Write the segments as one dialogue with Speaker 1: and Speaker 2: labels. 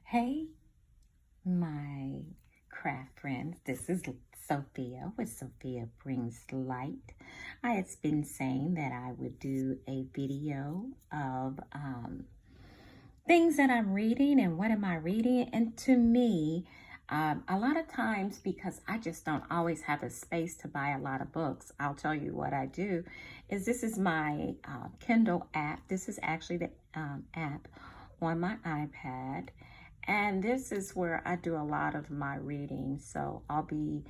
Speaker 1: Hey, my craft friends, this is Sophia with Sophia Brings Light. I had been saying that I would do a video of things that I'm reading and what am I reading. And to me, a lot of times, because I just don't always have a space to buy a lot of books, I'll tell you what I do is this is my Kindle app. This is actually the app on my iPad. And this is where I do a lot of my reading. So I'll be,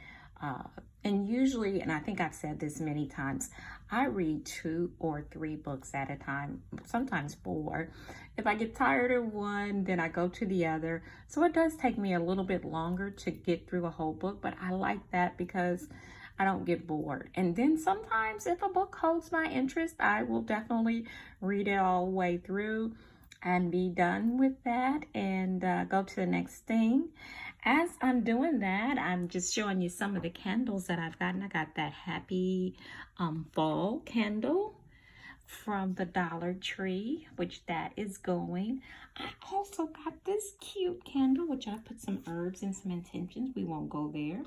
Speaker 1: uh, and usually, and I think I've said this many times, I read 2 or 3 books at a time, sometimes 4. If I get tired of one, then I go to the other. So it does take me a little bit longer to get through a whole book, but I like that because I don't get bored. And then sometimes if a book holds my interest, I will definitely read it all the way through and be done with that and go to the next thing. As I'm doing that, I'm just showing you some of the candles that I've gotten. I got that happy fall candle from the Dollar Tree, which that is going. I also got this cute candle, which I put some herbs and some intentions. We won't go there.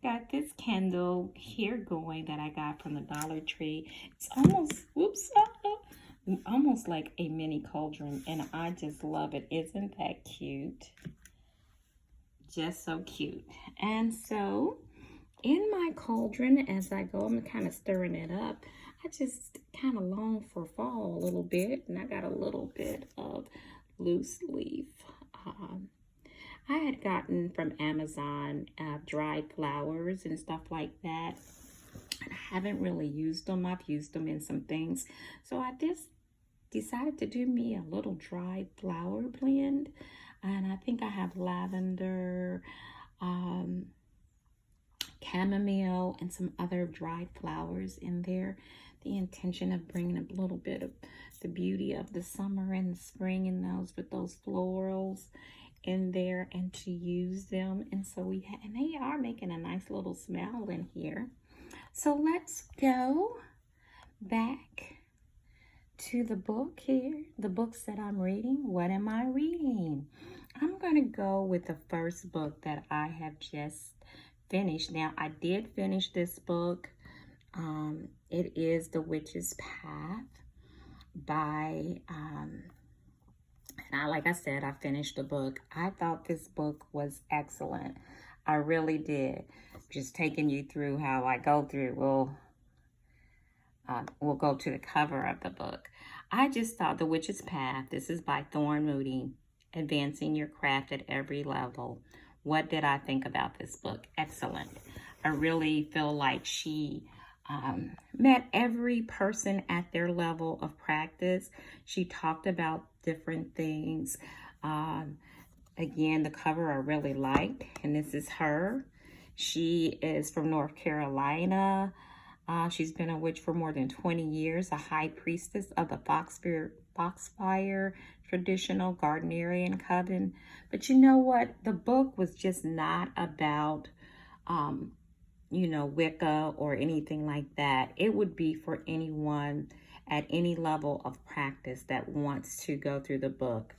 Speaker 1: Got this candle here going that I got from the Dollar Tree. It's almost like a mini cauldron, and I just love it. Isn't that cute? Just so cute. And so in my cauldron, as I go, I'm kind of stirring it up. I just kind of long for fall a little bit, and I got a little bit of loose leaf. I had gotten from Amazon dried flowers and stuff like that. I haven't really used them. I've used them in some things. So I just decided to do me a little dried flower blend. And I think I have lavender, chamomile, and some other dried flowers in there. The intention of bringing a little bit of the beauty of the summer and the spring in those with those florals in there and to use them. And so and they are making a nice little smell in here. So let's go back to the book here, the books that I'm reading. What am I reading? I'm going to go with the first book that I have just finished. Now, I did finish this book. It is The Witch's Path by, like I said, I finished the book. I thought this book was excellent. I really did. Just taking you through how I go through. We'll go to the cover of the book. I just thought The Witch's Path, this is by Thorn Moody, advancing your craft at every level. What did I think about this book? Excellent. I really feel like she met every person at their level of practice. She talked about different things. Again, the cover I really liked, and this is her. She is from North Carolina. She's been a witch for more than 20 years, a high priestess of the Foxfire traditional Gardnerian coven. But you know what? The book was just not about, Wicca or anything like that. It would be for anyone at any level of practice that wants to go through the book.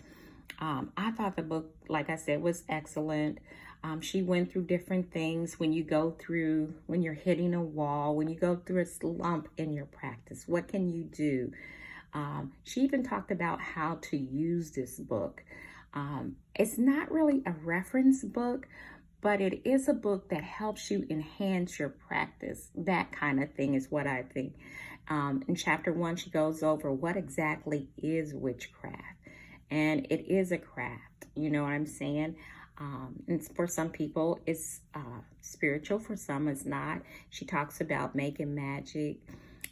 Speaker 1: I thought the book, like I said, was excellent. She went through different things when you're hitting a wall, when you go through a slump in your practice. What can you do? She even talked about how to use this book. It's not really a reference book, but it is a book that helps you enhance your practice. That kind of thing is what I think. In chapter 1, she goes over what exactly is witchcraft. And it is a craft, you know what I'm saying? And for some people, it's spiritual. For some, it's not. She talks about making magic.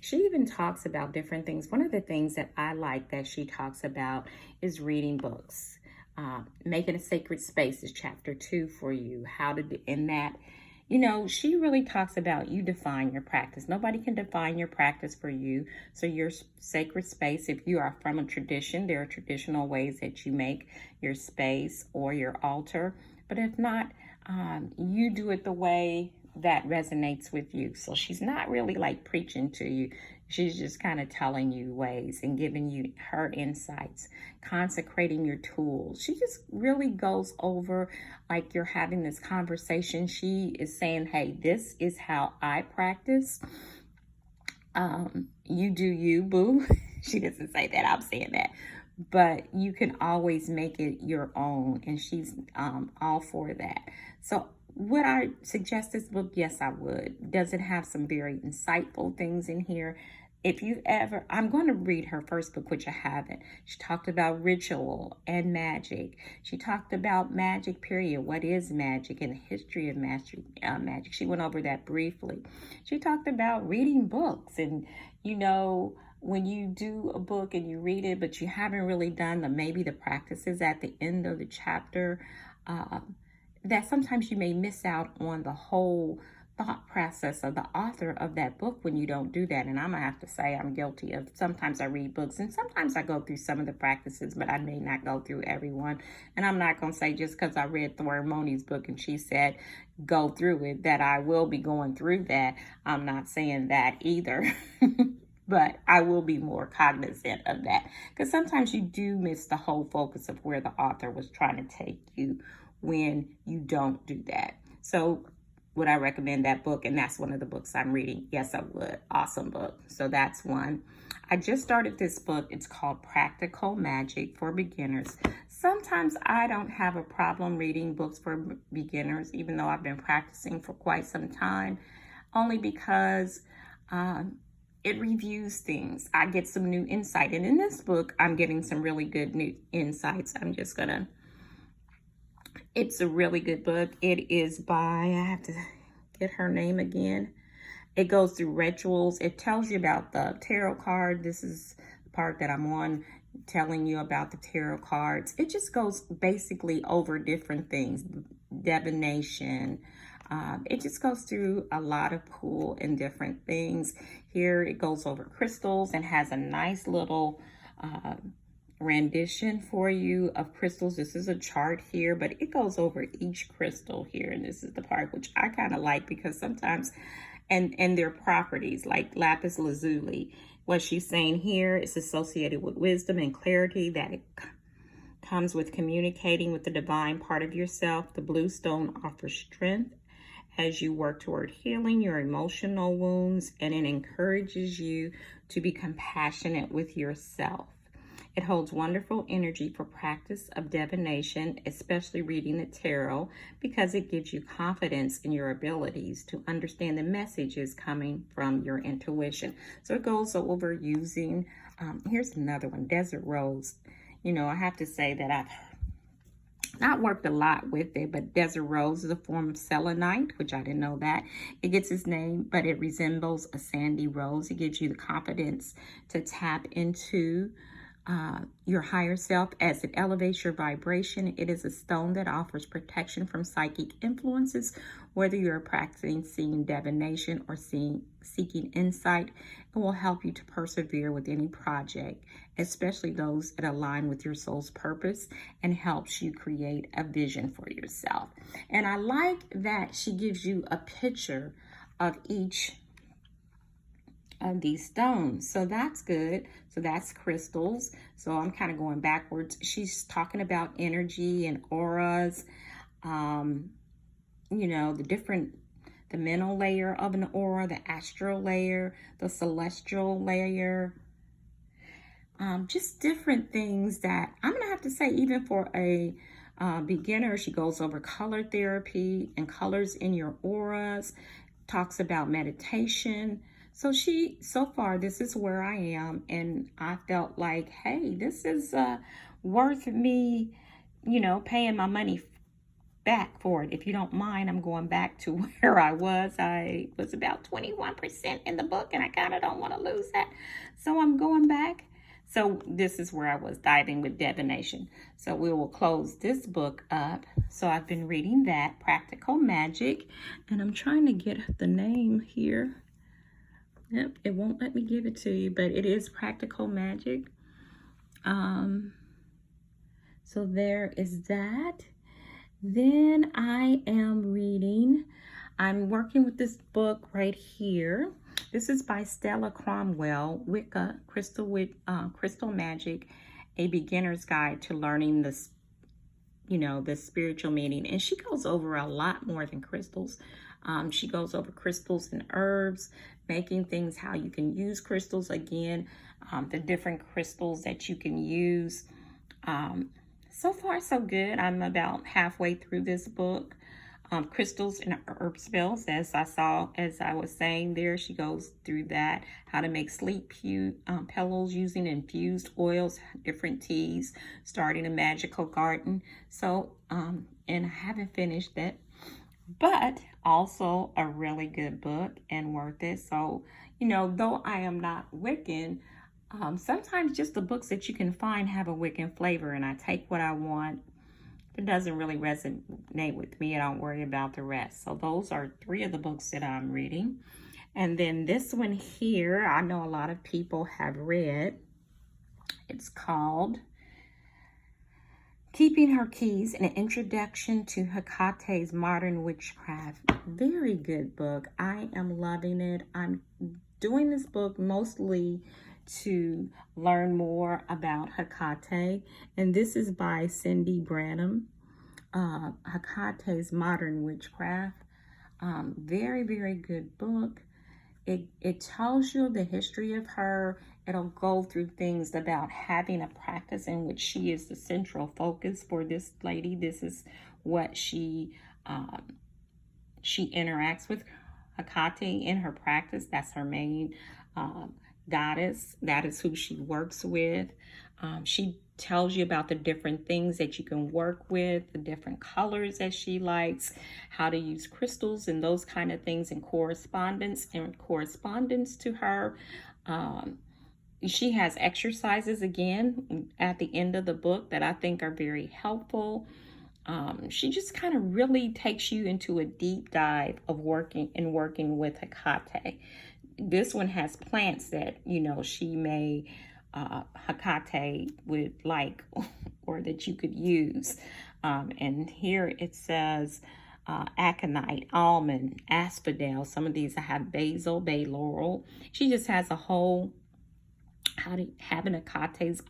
Speaker 1: She even talks about different things. One of the things that I like that she talks about is reading books. Making a sacred space is chapter 2 for you. How to do in that. She really talks about you define your practice. Nobody can define your practice for you. So your sacred space, if you are from a tradition, there are traditional ways that you make your space or your altar. But if not, you do it the way that resonates with you. So she's not really like preaching to you. She's just kind of telling you ways and giving you her insights, consecrating your tools. She just really goes over like you're having this conversation. She is saying, hey, this is how I practice. You do you, boo. She doesn't say that, I'm saying that. But you can always make it your own, and she's all for that. So would I suggest this book? Yes, I would. Does it have some very insightful things in here? If you've ever, I'm going to read her first book, which I haven't. She talked about ritual and magic. She talked about magic, period. What is magic and the history of magic. She went over that briefly. She talked about reading books and, when you do a book and you read it, but you haven't really done maybe the practices at the end of the chapter, that sometimes you may miss out on the whole thought process of the author of that book when you don't do that. And I'm gonna have to say I'm guilty of, sometimes I read books and sometimes I go through some of the practices, but I may not go through everyone. And I'm not gonna say just because I read Thora Moni's book and she said go through it that I will be going through that. I'm not saying that either. But I will be more cognizant of that, because sometimes you do miss the whole focus of where the author was trying to take you when you don't do that. So would I recommend that book? And that's one of the books I'm reading. Yes, I would. Awesome book. So that's one. I just started this book. It's called Practical Magic for Beginners. Sometimes I don't have a problem reading books for beginners, even though I've been practicing for quite some time, only because it reviews things. I get some new insight. And in this book, I'm getting some really good new insights. It's a really good book. It is by, I have to get her name again. It goes through rituals. It tells you about the tarot card. This is the part that I'm on, telling you about the tarot cards. It just goes basically over different things, divination. It just goes through a lot of cool and different things. Here it goes over crystals and has a nice little rendition for you of crystals. This is a chart here, but it goes over each crystal here. And this is the part which I kind of like, because sometimes, and their properties, like lapis lazuli, what she's saying here is associated with wisdom and clarity, that it comes with communicating with the divine part of yourself. The blue stone offers strength as you work toward healing your emotional wounds, and it encourages you to be compassionate with yourself. It holds wonderful energy for practice of divination, especially reading the tarot, because it gives you confidence in your abilities to understand the messages coming from your intuition. So it goes over using, here's another one, Desert Rose. I have to say that I've not worked a lot with it, but Desert Rose is a form of selenite, which I didn't know that. It gets its name, but it resembles a sandy rose. It gives you the confidence to tap into your higher self as it elevates your vibration. It is a stone that offers protection from psychic influences, whether you're practicing divination or seeking insight. It will help you to persevere with any project, especially those that align with your soul's purpose, and helps you create a vision for yourself. And I like that she gives you a picture of each of these stones. So that's good. So that's crystals. So I'm kind of going backwards. She's talking about energy and auras, the mental layer of an aura, the astral layer, the celestial layer, just different things that I'm going to have to say, even for a beginner. She goes over color therapy and colors in your auras, talks about meditation. So far, this is where I am, and I felt like, hey, this is worth me, paying my money back for it. If you don't mind, I'm going back to where I was. I was about 21% in the book, and I kind of don't want to lose that. So I'm going back. So this is where I was diving with divination. So we will close this book up. So I've been reading that, Practical Magic, and I'm trying to get the name here. Yep, it won't let me give it to you, but it is Practical Magic. So there is that. Then I'm working with this book right here. This is by Stella Cromwell, Wicca, Crystal Magic, A Beginner's Guide to Learning the spiritual meaning. And she goes over a lot more than crystals. She goes over crystals and herbs, making things, how you can use crystals again, the different crystals that you can use. So far, so good. I'm about halfway through this book. Crystals and herb spells, as I was saying there, she goes through that, how to make sleep pillows using infused oils, different teas, starting a magical garden. So, and I haven't finished it, but also a really good book and worth it. So, though I am not Wiccan, sometimes just the books that you can find have a Wiccan flavor, and I take what I want. If it doesn't really resonate with me, I don't worry about the rest. So those are 3 of the books that I'm reading. And then this one here, I know a lot of people have read. It's called Keeping Her Keys, an Introduction to Hecate's Modern Witchcraft. Very good book. I am loving it. I'm doing this book mostly to learn more about Hecate, and this is by Cindy Branham, Hecate's Modern Witchcraft. Very, very good book. It tells you the history of her. It'll go through things about having a practice in which she is the central focus for this lady. This is what she interacts with Hecate in her practice. That's her main goddess. That is who she works with. She tells you about the different things that you can work with, the different colors that she likes, how to use crystals and those kind of things in correspondence to her. She has exercises again at the end of the book that I think are very helpful. She just kind of really takes you into a deep dive of working with Hecate. This one has plants that, she may, Hecate would like, or that you could use. And here it says aconite, almond, asphodel. Some of these I have basil, bay laurel. She just has a whole, having Hecate's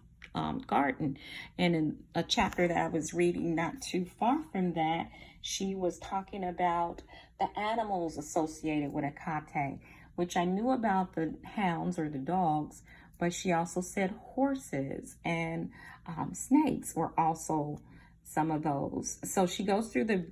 Speaker 1: garden. And in a chapter that I was reading not too far from that, she was talking about the animals associated with Hecate, which I knew about the hounds or the dogs, but she also said horses and snakes were also some of those. So she goes through the,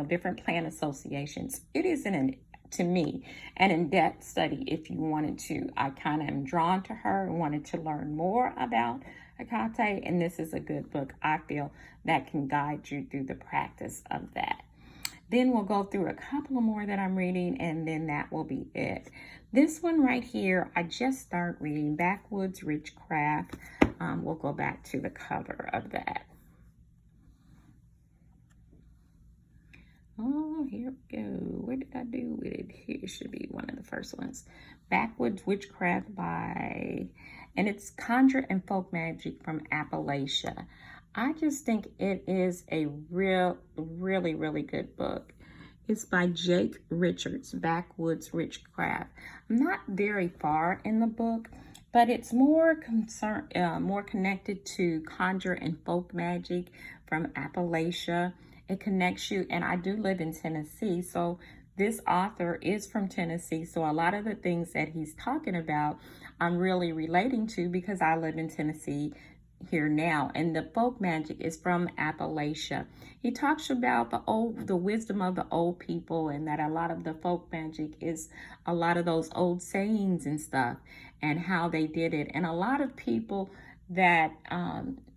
Speaker 1: different plant associations. It isn't, to me, an in-depth study if you wanted to. I kind of am drawn to her and wanted to learn more about Hecate, and this is a good book, I feel, that can guide you through the practice of that. Then we'll go through a couple of more that I'm reading, and then that will be it. This one right here, I just start reading, Backwoods Witchcraft. We'll go back to the cover of that. Oh, here we go. What did I do with it? Here should be one of the first ones. Backwoods Witchcraft and it's Conjure and Folk Magic from Appalachia. I just think it is a really, really good book. It's by Jake Richards, Backwoods Witchcraft. I'm not very far in the book, but it's more connected to conjure and folk magic from Appalachia. It connects you, and I do live in Tennessee, so this author is from Tennessee, so a lot of the things that he's talking about, I'm really relating to because I live in Tennessee here now, and the folk magic is from Appalachia. He talks about the wisdom of the old people, and that a lot of the folk magic is a lot of those old sayings and stuff, and how they did it. And a lot of people that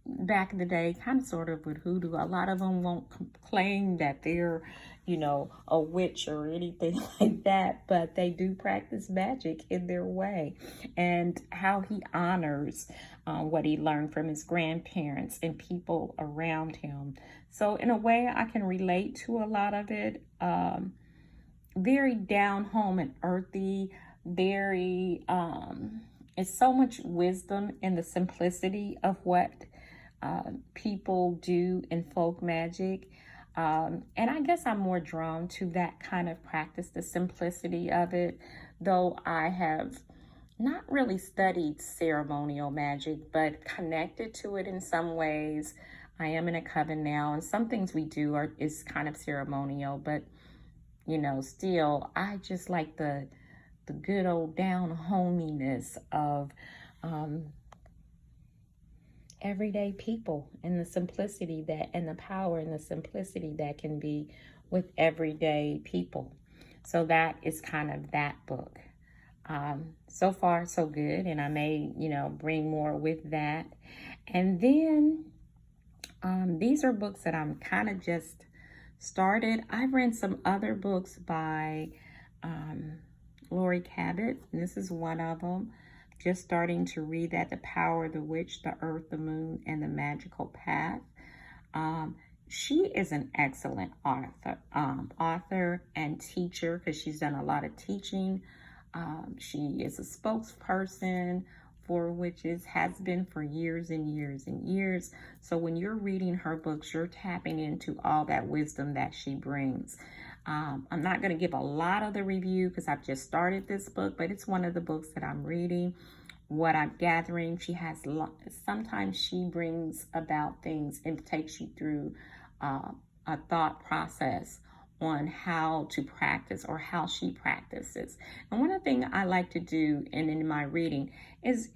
Speaker 1: back in the day, kind of sort of with hoodoo, a lot of them won't claim that they're, a witch or anything like that, but they do practice magic in their way. And how he honors what he learned from his grandparents and people around him. So in a way, I can relate to a lot of it. Very down home and earthy, very, it's so much wisdom in the simplicity of what people do in folk magic. And I guess I'm more drawn to that kind of practice, the simplicity of it, though I have not really studied ceremonial magic, but connected to it in some ways. I am in a coven now, and some things we do is kind of ceremonial, but still, I just like the good old down hominess of um, everyday people, and the simplicity that, and the power and the simplicity that can be with everyday people. So that is kind of that book. So far, so good, and I may, bring more with that. And then these are books that I'm kind of just started. I've read some other books by Lori Cabot. This is one of them. Just starting to read that, The Power of the Witch, the Earth, the Moon, and the Magical Path. She is an excellent author and teacher, because she's done a lot of teaching. She is a spokesperson for witches, has been for years and years and years. So when you're reading her books, you're tapping into all that wisdom that she brings. I'm not going to give a lot of the review because I've just started this book, but it's one of the books that I'm reading. What I'm gathering, sometimes she brings about things and takes you through a thought process on how to practice, or how she practices. And one of the things I like to do in my reading is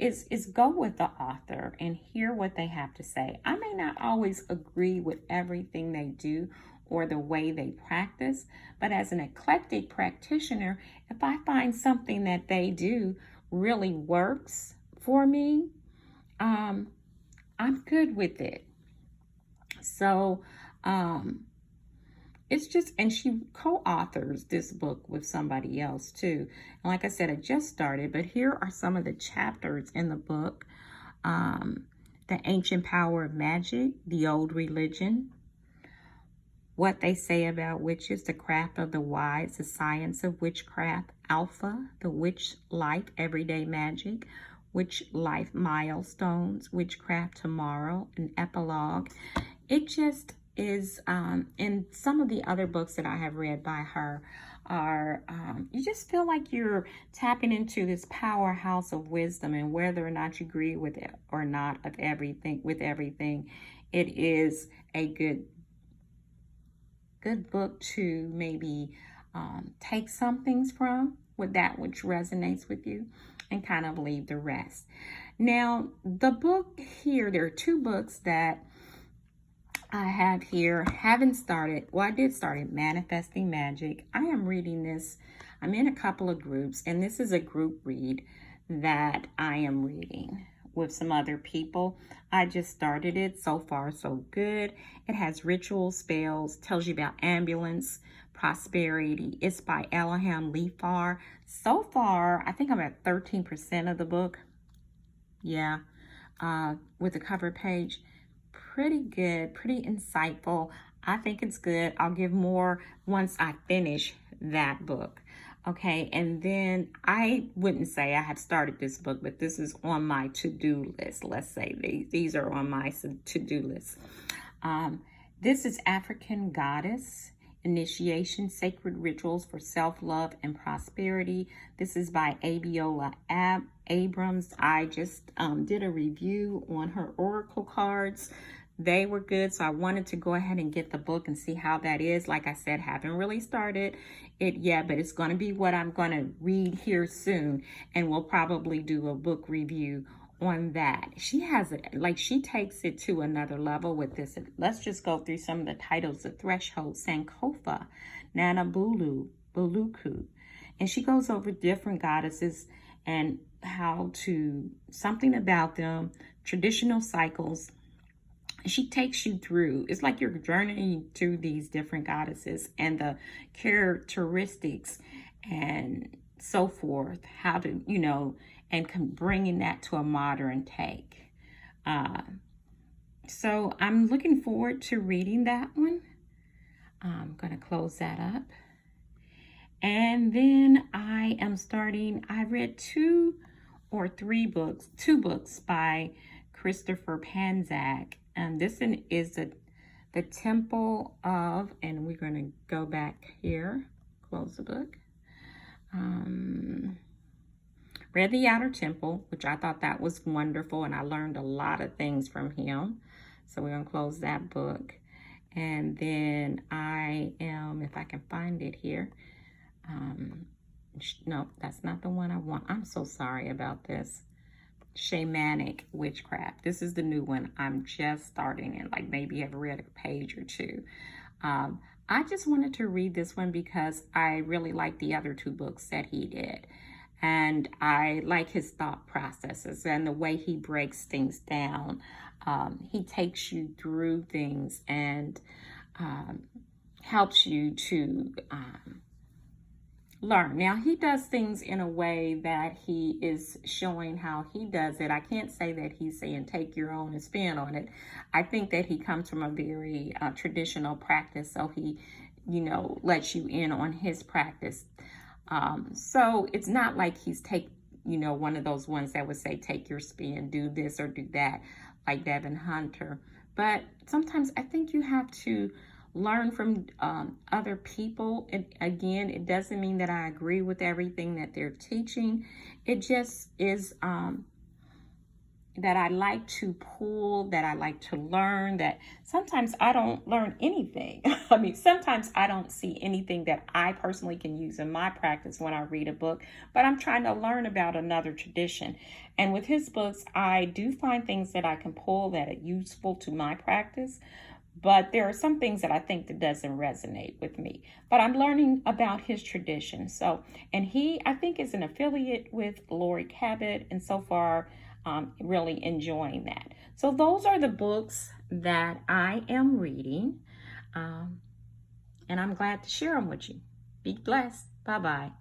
Speaker 1: go with the author and hear what they have to say. I may not always agree with everything they do or the way they practice, but as an eclectic practitioner, if I find something that they do really works for me, I'm good with it. So it's just, and she co-authors this book with somebody else too. And like I said, I just started, but here are some of the chapters in the book. The Ancient Power of Magic, The Old Religion, What They Say About Witches, The Craft of the Wise, The Science of Witchcraft, Alpha, The Witch Life, Everyday Magic, Witch Life Milestones, Witchcraft Tomorrow, an epilogue. It just is, and some of the other books that I have read by her are, you just feel like you're tapping into this powerhouse of wisdom, and whether or not you agree with it or not with everything, it is a good book to maybe take some things from, with that which resonates with you, and kind of leave the rest. Now, the book here, there are two books that I have here. Haven't started. Well, I did start it, Manifesting Magic. I am reading this. I'm in a couple of groups, and this is a group read that I am reading with some other people. I just started it. So far, so good. It has rituals, spells, tells you about ambulance, prosperity. It's by Elham Leafar. So far, I think I'm at 13% of the book. Yeah, with the cover page. Pretty good, pretty insightful. I think it's good. I'll give more once I finish that book. Okay, and then I wouldn't say I have started this book, but this is on my to-do list. Let's say these are on my to-do list. This is African Goddess, Initiation, Sacred Rituals for Self-Love and Prosperity. This is by Abiola Abrams. I just did a review on her oracle cards. They were good, so I wanted to go ahead and get the book and see how that is. Like I said, haven't really started it yet, but it's going to be what I'm going to read here soon, and we'll probably do a book review on that. She has it, like, she takes it to another level with this. Let's just go through some of the titles. The Threshold, Sankofa, Nana Buluku, and she goes over different goddesses and how to, something about them, traditional cycles. She takes you through, it's like you're journeying through these different goddesses and the characteristics and so forth, how to, and bringing that to a modern take. So I'm looking forward to reading that one. I'm going to close that up. And then I read two books by Christopher Panzak. And this one is the Temple of, and we're going to go back here, close the book. Read The Outer Temple, which I thought that was wonderful, and I learned a lot of things from him. So we're going to close that book. And then I am, if I can find it here, no, that's not the one I want. I'm so sorry about this. Shamanic Witchcraft. This is the new one. I'm just starting it, like maybe have read a page or two. I just wanted to read this one because I really like the other two books that he did. And I like his thought processes and the way he breaks things down. He takes you through things and helps you to learn. Now, he does things in a way that he is showing how he does it. I can't say that he's saying take your own and spin on it. I think that he comes from a very traditional practice, so he, lets you in on his practice. So it's not like he's one of those ones that would say take your spin, do this or do that, like Devin Hunter. But sometimes I think you have to learn from other people. And again, it doesn't mean that I agree with everything that they're teaching. It just is that I like to pull, that I like to learn, that sometimes I don't learn anything. I mean, sometimes I don't see anything that I personally can use in my practice when I read a book, but I'm trying to learn about another tradition. And with his books, I do find things that I can pull that are useful to my practice. But there are some things that I think that doesn't resonate with me. But I'm learning about his tradition. So, and he, I think, is an affiliate with Lori Cabot. And so far, really enjoying that. So those are the books that I am reading. And I'm glad to share them with you. Be blessed. Bye-bye.